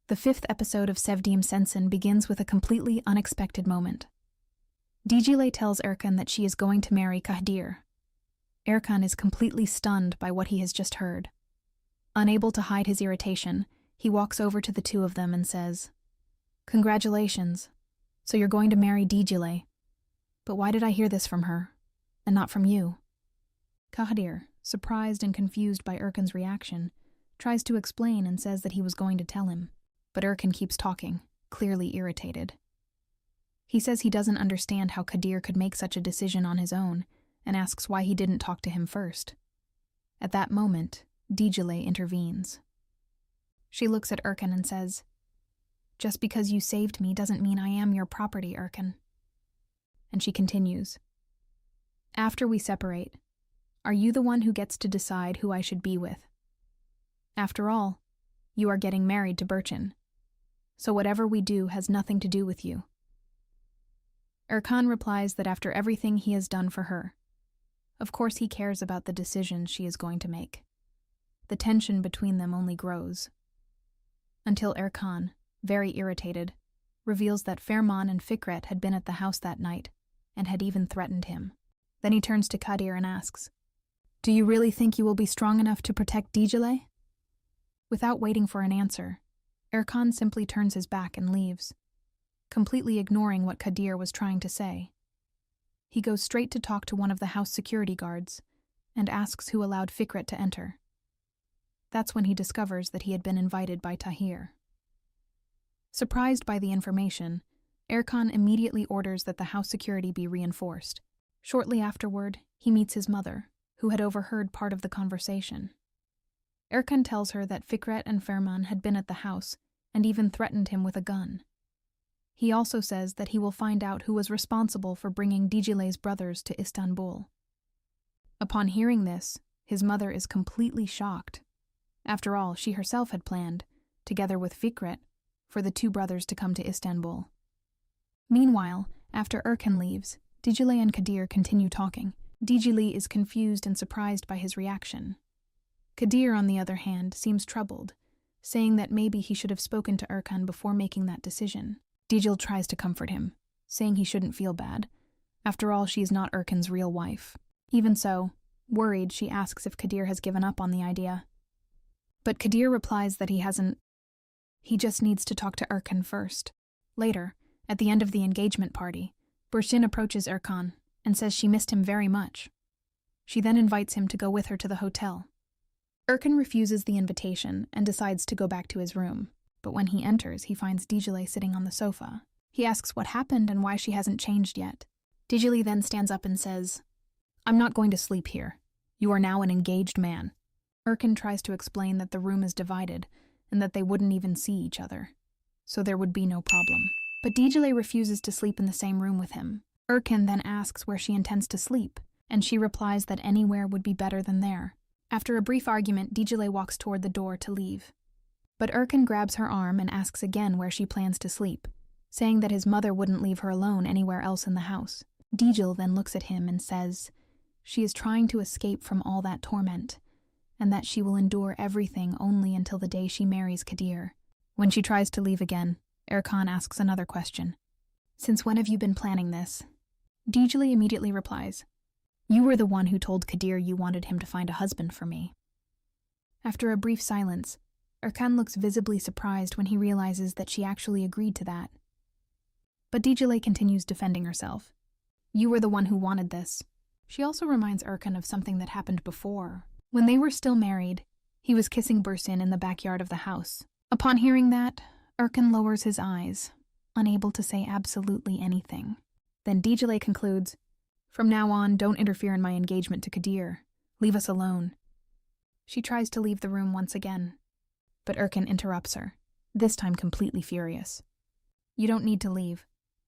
The 5th episode of Sevdiğim Sensin begins with a completely unexpected moment. Dicle tells Erkan that she is going to marry Kadir. Erkan is completely stunned by what he has just heard. Unable to hide his irritation, he walks over to the two of them and says, "Congratulations. So you're going to marry Dicle. But why did I hear this from her, and not from you?" Kadir, surprised and confused by Erkan's reaction, tries to explain and says that he was going to tell him. But Erkan keeps talking, clearly irritated. He says he doesn't understand how Kadir could make such a decision on his own, and asks why he didn't talk to him first. At that moment, Dicle intervenes. She looks at Erkan and says, "Just because you saved me doesn't mean I am your property, Erkan." And she continues, "After we separate, are you the one who gets to decide who I should be with? After all, you are getting married to Berçin, so whatever we do has nothing to do with you." Erkan replies that after everything he has done for her, of course he cares about the decision she is going to make. The tension between them only grows. Until Erkan, very irritated, reveals that Ferman and Fikret had been at the house that night and had even threatened him. Then he turns to Kadir and asks, "Do you really think you will be strong enough to protect Dicle?" Without waiting for an answer, Erkan simply turns his back and leaves, completely ignoring what Kadir was trying to say. He goes straight to talk to one of the house security guards and asks who allowed Fikret to enter. That's when he discovers that he had been invited by Tahir. Surprised by the information, Erkan immediately orders that the house security be reinforced. Shortly afterward, he meets his mother, who had overheard part of the conversation. Erkan tells her that Fikret and Ferman had been at the house and even threatened him with a gun. He also says that he will find out who was responsible for bringing Dicle's brothers to Istanbul. Upon hearing this, his mother is completely shocked. After all, she herself had planned, together with Fikret, for the two brothers to come to Istanbul. Meanwhile, after Erkan leaves, Dicle and Kadir continue talking. Dicle is confused and surprised by his reaction. Kadir, on the other hand, seems troubled, saying that maybe he should have spoken to Erkan before making that decision. Dicle tries to comfort him, saying he shouldn't feel bad. After all, she is not Erkan's real wife. Even so, worried, she asks if Kadir has given up on the idea. But Kadir replies that he hasn't. He just needs to talk to Erkan first. Later, at the end of the engagement party, Berçin approaches Erkan and says she missed him very much. She then invites him to go with her to the hotel. Erkan refuses the invitation and decides to go back to his room, but when he enters, he finds Dicle sitting on the sofa. He asks what happened and why she hasn't changed yet. Dicle then stands up and says, "I'm not going to sleep here. You are now an engaged man." Erkan tries to explain that the room is divided and that they wouldn't even see each other, so there would be no problem. But Dicle refuses to sleep in the same room with him. Erkan then asks where she intends to sleep, and she replies that anywhere would be better than there. After a brief argument, Dicle walks toward the door to leave. But Erkan grabs her arm and asks again where she plans to sleep, saying that his mother wouldn't leave her alone anywhere else in the house. Dicle then looks at him and says she is trying to escape from all that torment, and that she will endure everything only until the day she marries Kadir. When she tries to leave again, Erkan asks another question. "Since when have you been planning this?" Dicle immediately replies, "You were the one who told Kadir you wanted him to find a husband for me." After a brief silence, Erkan looks visibly surprised when he realizes that she actually agreed to that. But Dicle continues defending herself. "You were the one who wanted this." She also reminds Erkan of something that happened before. When they were still married, he was kissing Berçin in the backyard of the house. Upon hearing that, Erkan lowers his eyes, unable to say absolutely anything. Then Dicle concludes, "From now on, don't interfere in my engagement to Kadir. Leave us alone." She tries to leave the room once again, but Erkan interrupts her, this time completely furious. "You don't need to leave.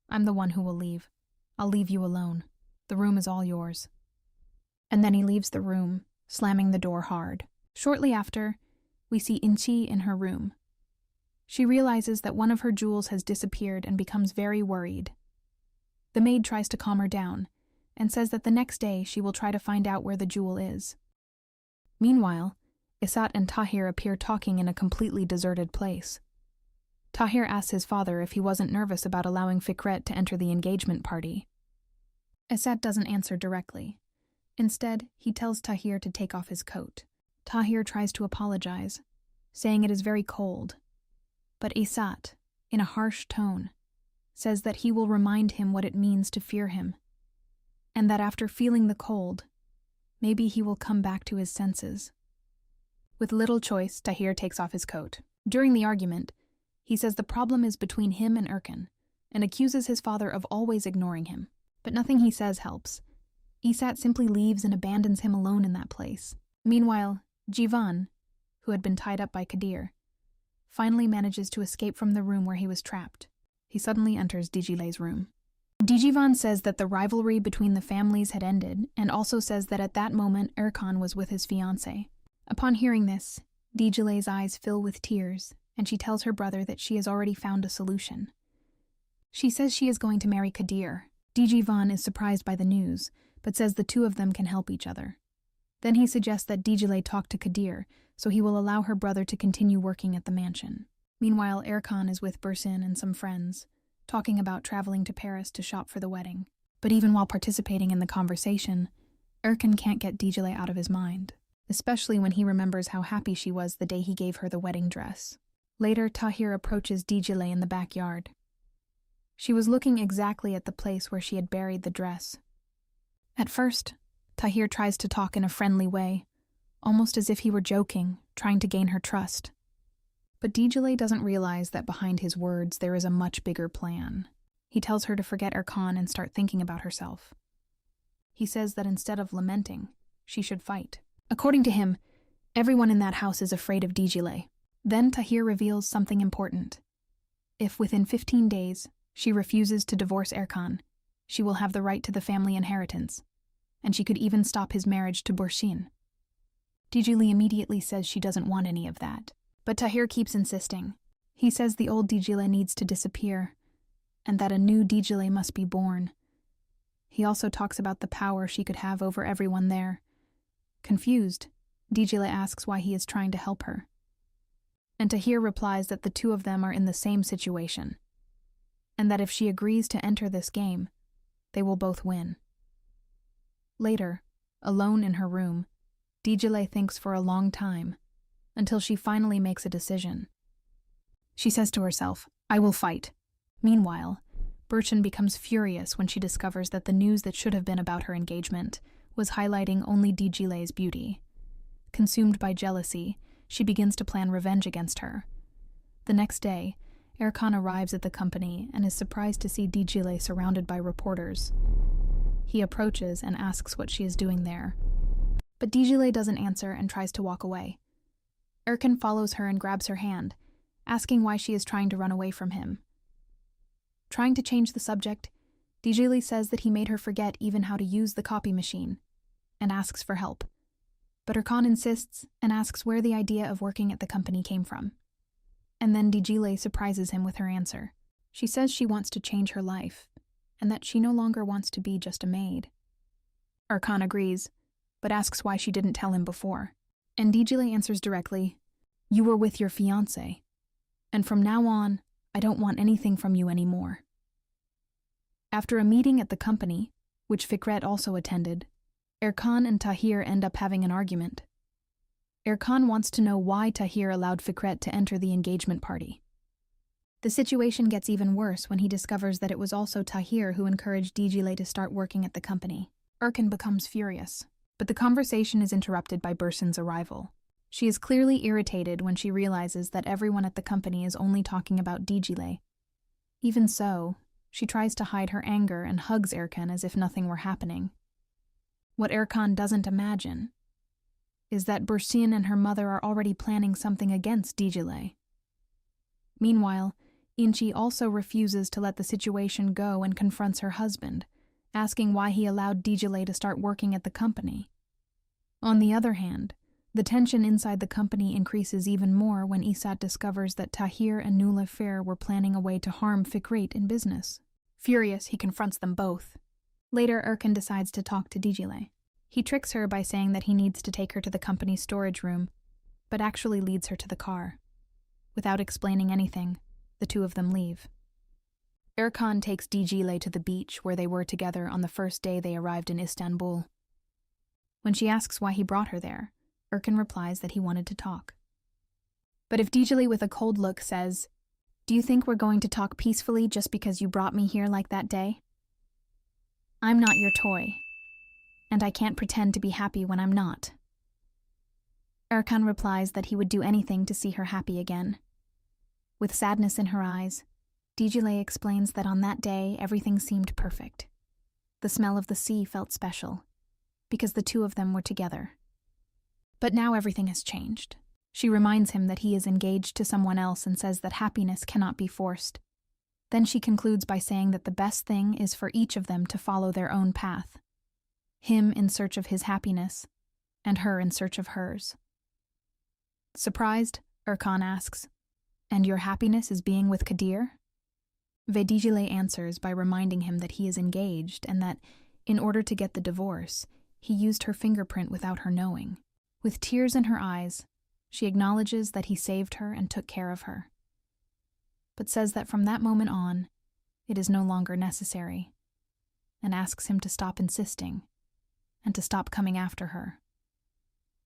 I'm the one who will leave. I'll leave you alone. The room is all yours." And then he leaves the room, slamming the door hard. Shortly after, we see Intrigue in her room. She realizes that one of her jewels has disappeared and becomes very worried. The maid tries to calm her down and says that the next day she will try to find out where the jewel is. Meanwhile, Esat and Tahir appear talking in a completely deserted place. Tahir asks his father if he wasn't nervous about allowing Fikret to enter the engagement party. Esat doesn't answer directly. Instead, he tells Tahir to take off his coat. Tahir tries to apologize, saying it is very cold. But Esat, in a harsh tone, says that he will remind him what it means to fear him, and that after feeling the cold, maybe he will come back to his senses. With little choice, Tahir takes off his coat. During the argument, he says the problem is between him and Erkan, and accuses his father of always ignoring him. But nothing he says helps. Esat simply leaves and abandons him alone in that place. Meanwhile, Jivan, who had been tied up by Kadir, finally manages to escape from the room where he was trapped. He suddenly enters Dicle's room. Dijivan says that the rivalry between the families had ended, and also says that at that moment Erkan was with his fiancé. Upon hearing this, Dicle's eyes fill with tears, and she tells her brother that she has already found a solution. She says she is going to marry Kadir. Dijivan is surprised by the news, but says the two of them can help each other. Then he suggests that Dicle talk to Kadir, so he will allow her brother to continue working at the mansion. Meanwhile, Erkan is with Bersin and some friends, talking about traveling to Paris to shop for the wedding. But even while participating in the conversation, Erkan can't get Dicle out of his mind, especially when he remembers how happy she was the day he gave her the wedding dress. Later, Tahir approaches Dicle in the backyard. She was looking exactly at the place where she had buried the dress. At first, Tahir tries to talk in a friendly way, almost as if he were joking, trying to gain her trust. But Dicle doesn't realize that behind his words there is a much bigger plan. He tells her to forget Erkan and start thinking about herself. He says that instead of lamenting, she should fight. According to him, everyone in that house is afraid of Dicle. Then Tahir reveals something important. If within 15 days she refuses to divorce Erkan, she will have the right to the family inheritance, and she could even stop his marriage to Bersin. Dicle immediately says she doesn't want any of that. But Tahir keeps insisting. He says the old Dicle needs to disappear, and that a new Dicle must be born. He also talks about the power she could have over everyone there. Confused, Dicle asks why he is trying to help her. And Tahir replies that the two of them are in the same situation, and that if she agrees to enter this game, they will both win. Later, alone in her room, Dicle thinks for a long time, until she finally makes a decision. She says to herself, "I will fight." Meanwhile, Bersin becomes furious when she discovers that the news that should have been about her engagement was highlighting only Dicle's beauty. Consumed by jealousy, she begins to plan revenge against her. The next day, Erkan arrives at the company and is surprised to see Dicle surrounded by reporters. He approaches and asks what she is doing there. But Dicle doesn't answer and tries to walk away. Erkan follows her and grabs her hand, asking why she is trying to run away from him. Trying to change the subject, Dicle says that he made her forget even how to use the copy machine, and asks for help. But Erkan insists and asks where the idea of working at the company came from. And then Dicle surprises him with her answer. She says she wants to change her life, and that she no longer wants to be just a maid. Erkan agrees, but asks why she didn't tell him before. And Dicle answers directly, "You were with your fiancé, and from now on, I don't want anything from you anymore." After a meeting at the company, which Fikret also attended, Erkan and Tahir end up having an argument. Erkan wants to know why Tahir allowed Fikret to enter the engagement party. The situation gets even worse when he discovers that it was also Tahir who encouraged Dicle to start working at the company. Erkan becomes furious, but the conversation is interrupted by Bersin's arrival. She is clearly irritated when she realizes that everyone at the company is only talking about Dicle. Even so, she tries to hide her anger and hugs Erkan as if nothing were happening. What Erkan doesn't imagine is that Bersin and her mother are already planning something against Dicle. Meanwhile, Inchi also refuses to let the situation go and confronts her husband, asking why he allowed Dicle to start working at the company. On the other hand, the tension inside the company increases even more when Esat discovers that Tahir and Nulafir were planning a way to harm Fikret in business. Furious, he confronts them both. Later, Erkan decides to talk to Dicle. He tricks her by saying that he needs to take her to the company's storage room, but actually leads her to the car. Without explaining anything, The two of them leave. Erkan takes Dicle to the beach where they were together on the first day they arrived in Istanbul. When she asks why he brought her there, Erkan replies that he wanted to talk. But if Dicle with a cold look says, "Do you think we're going to talk peacefully just because you brought me here like that day? I'm not your toy, and I can't pretend to be happy when I'm not." Erkan replies that he would do anything to see her happy again. With sadness in her eyes, Dicle explains that on that day everything seemed perfect. The smell of the sea felt special, because the two of them were together. But now everything has changed. She reminds him that he is engaged to someone else and says that happiness cannot be forced. Then she concludes by saying that the best thing is for each of them to follow their own path. Him in search of his happiness, and her in search of hers. Surprised, Erkan asks, "And your happiness is being with Kadir?" Dicle answers by reminding him that he is engaged and that, in order to get the divorce, he used her fingerprint without her knowing. With tears in her eyes, she acknowledges that he saved her and took care of her, but says that from that moment on, it is no longer necessary, and asks him to stop insisting and to stop coming after her.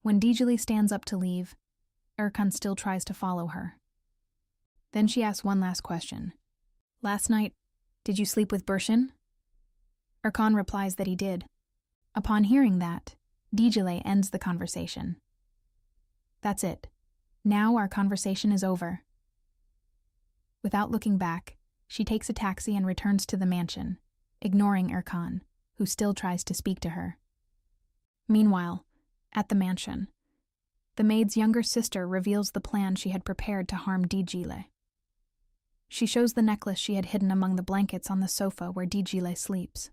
When Dicle stands up to leave, Erkan still tries to follow her. Then she asks one last question. "Last night, did you sleep with Bershin?" Erkan replies that he did. Upon hearing that, Dicle ends the conversation. That's it. Now our conversation is over. Without looking back, she takes a taxi and returns to the mansion, ignoring Erkan, who still tries to speak to her. Meanwhile, at the mansion, the maid's younger sister reveals the plan she had prepared to harm Dicle. She shows the necklace she had hidden among the blankets on the sofa where Dicle sleeps.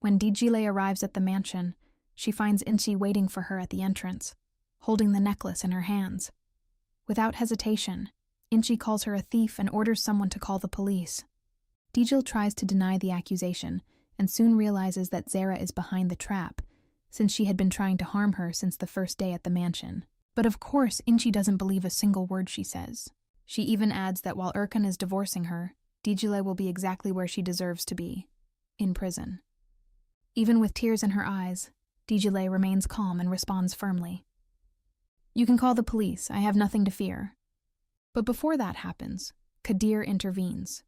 When Dicle arrives at the mansion, she finds Inci waiting for her at the entrance, holding the necklace in her hands. Without hesitation, Inci calls her a thief and orders someone to call the police. Dicle tries to deny the accusation and soon realizes that Zara is behind the trap, since she had been trying to harm her since the first day at the mansion. But of course, Inci doesn't believe a single word she says. She even adds that while Erkan is divorcing her, Dicle will be exactly where she deserves to be, in prison. Even with tears in her eyes, Dicle remains calm and responds firmly. "You can call the police, I have nothing to fear." But before that happens, Kadir intervenes.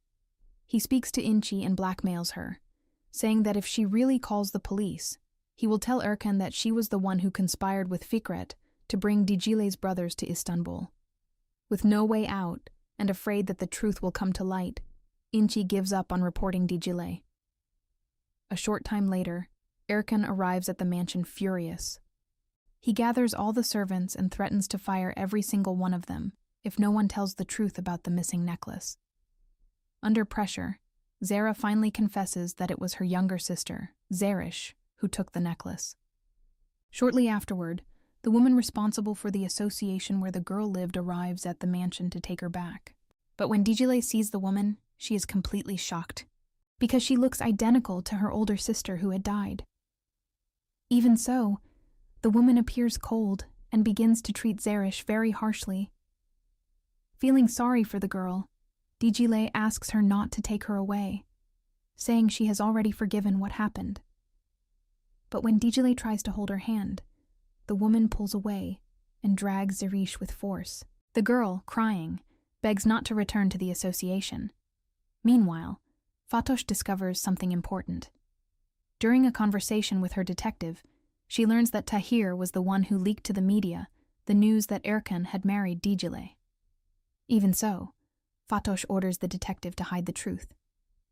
He speaks to Inci and blackmails her, saying that if she really calls the police, he will tell Erkan that she was the one who conspired with Fikret to bring Dicle's brothers to Istanbul. With no way out, and afraid that the truth will come to light, Inci gives up on reporting Dicle. A short time later, Erkan arrives at the mansion furious. He gathers all the servants and threatens to fire every single one of them if no one tells the truth about the missing necklace. Under pressure, Zara finally confesses that it was her younger sister, Zarish, who took the necklace. Shortly afterward, the woman responsible for the association where the girl lived arrives at the mansion to take her back. But when Dicle sees the woman, she is completely shocked, because she looks identical to her older sister who had died. Even so, the woman appears cold and begins to treat Zarish very harshly. Feeling sorry for the girl, Dicle asks her not to take her away, saying she has already forgiven what happened. But when Dicle tries to hold her hand, the woman pulls away and drags Zarish with force. The girl, crying, begs not to return to the association. Meanwhile, Fatosh discovers something important. During a conversation with her detective, she learns that Tahir was the one who leaked to the media the news that Erkan had married Dicle. Even so, Fatosh orders the detective to hide the truth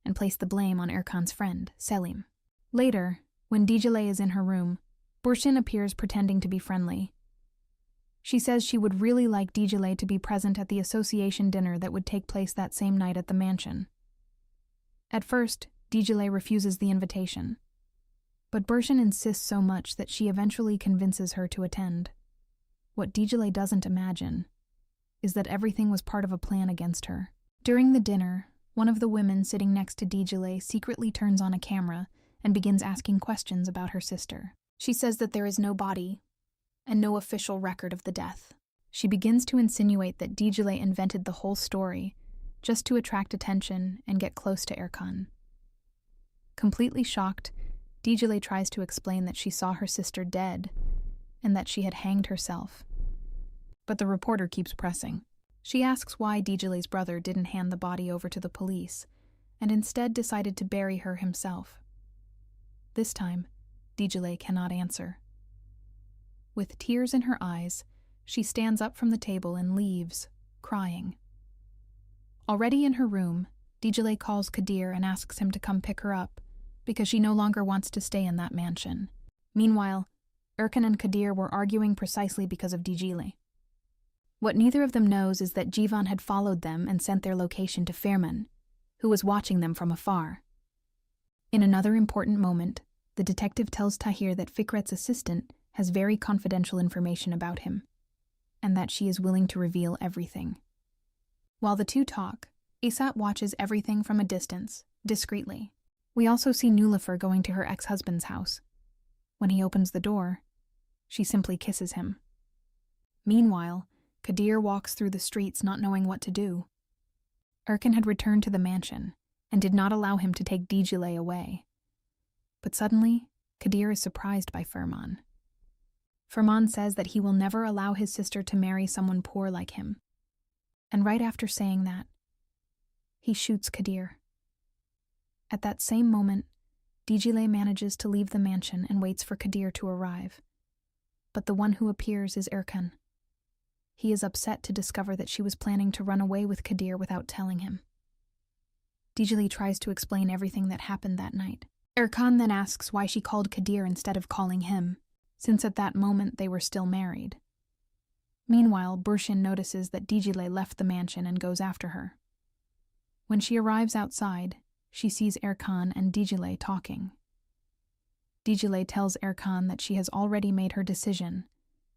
and place the blame on Erkan's friend, Selim. Later, when Dicle is in her room, Bershin appears pretending to be friendly. She says she would really like Dicle to be present at the association dinner that would take place that same night at the mansion. At first, Dicle refuses the invitation, but Bershin insists so much that she eventually convinces her to attend. What Dicle doesn't imagine is that everything was part of a plan against her. During the dinner, one of the women sitting next to Dicle secretly turns on a camera and begins asking questions about her sister. She says that there is no body and no official record of the death. She begins to insinuate that Dicle invented the whole story just to attract attention and get close to Erkan. Completely shocked, Dicle tries to explain that she saw her sister dead and that she had hanged herself. But the reporter keeps pressing. She asks why Digle's brother didn't hand the body over to the police and instead decided to bury her himself. This time, Dicle cannot answer. With tears in her eyes, she stands up from the table and leaves, crying. Already in her room, Dicle calls Kadir and asks him to come pick her up because she no longer wants to stay in that mansion. Meanwhile, Erkan and Kadir were arguing precisely because of Dicle. What neither of them knows is that Jivan had followed them and sent their location to Ferman, who was watching them from afar. In another important moment, the detective tells Tahir that Fikret's assistant has very confidential information about him, and that she is willing to reveal everything. While the two talk, Esat watches everything from a distance, discreetly. We also see Nulufar going to her ex-husband's house. When he opens the door, she simply kisses him. Meanwhile, Kadir walks through the streets not knowing what to do. Erkan had returned to the mansion and did not allow him to take Dicle away. But suddenly, Kadir is surprised by Ferman. Ferman says that he will never allow his sister to marry someone poor like him. And right after saying that, he shoots Kadir. At that same moment, Dicle manages to leave the mansion and waits for Kadir to arrive. But the one who appears is Erkan. He is upset to discover that she was planning to run away with Kadir without telling him. Dicle tries to explain everything that happened that night. Erkan then asks why she called Kadir instead of calling him, since at that moment they were still married. Meanwhile, Burshin notices that Dicle left the mansion and goes after her. When she arrives outside, she sees Erkan and Dicle talking. Dicle tells Erkan that she has already made her decision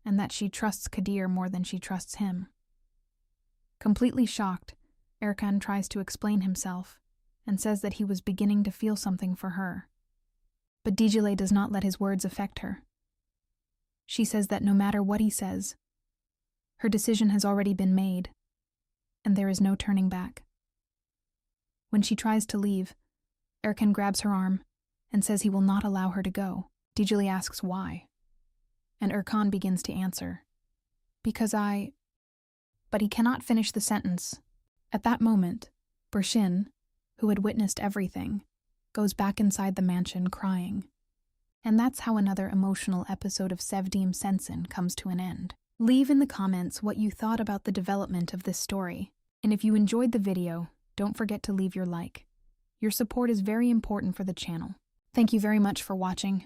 and that she trusts Kadir more than she trusts him. Completely shocked, Erkan tries to explain himself and says that he was beginning to feel something for her. But Dicle does not let his words affect her. She says that no matter what he says, her decision has already been made, and there is no turning back. When she tries to leave, Erkan grabs her arm and says he will not allow her to go. Dicle asks why, and Erkan begins to answer, "Because I..." But he cannot finish the sentence. At that moment, Burshin, who had witnessed everything, goes back inside the mansion crying. And that's how another emotional episode of Sevdiğim Sensin comes to an end. Leave in the comments what you thought about the development of this story. And if you enjoyed the video, don't forget to leave your like. Your support is very important for the channel. Thank you very much for watching,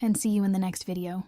and see you in the next video.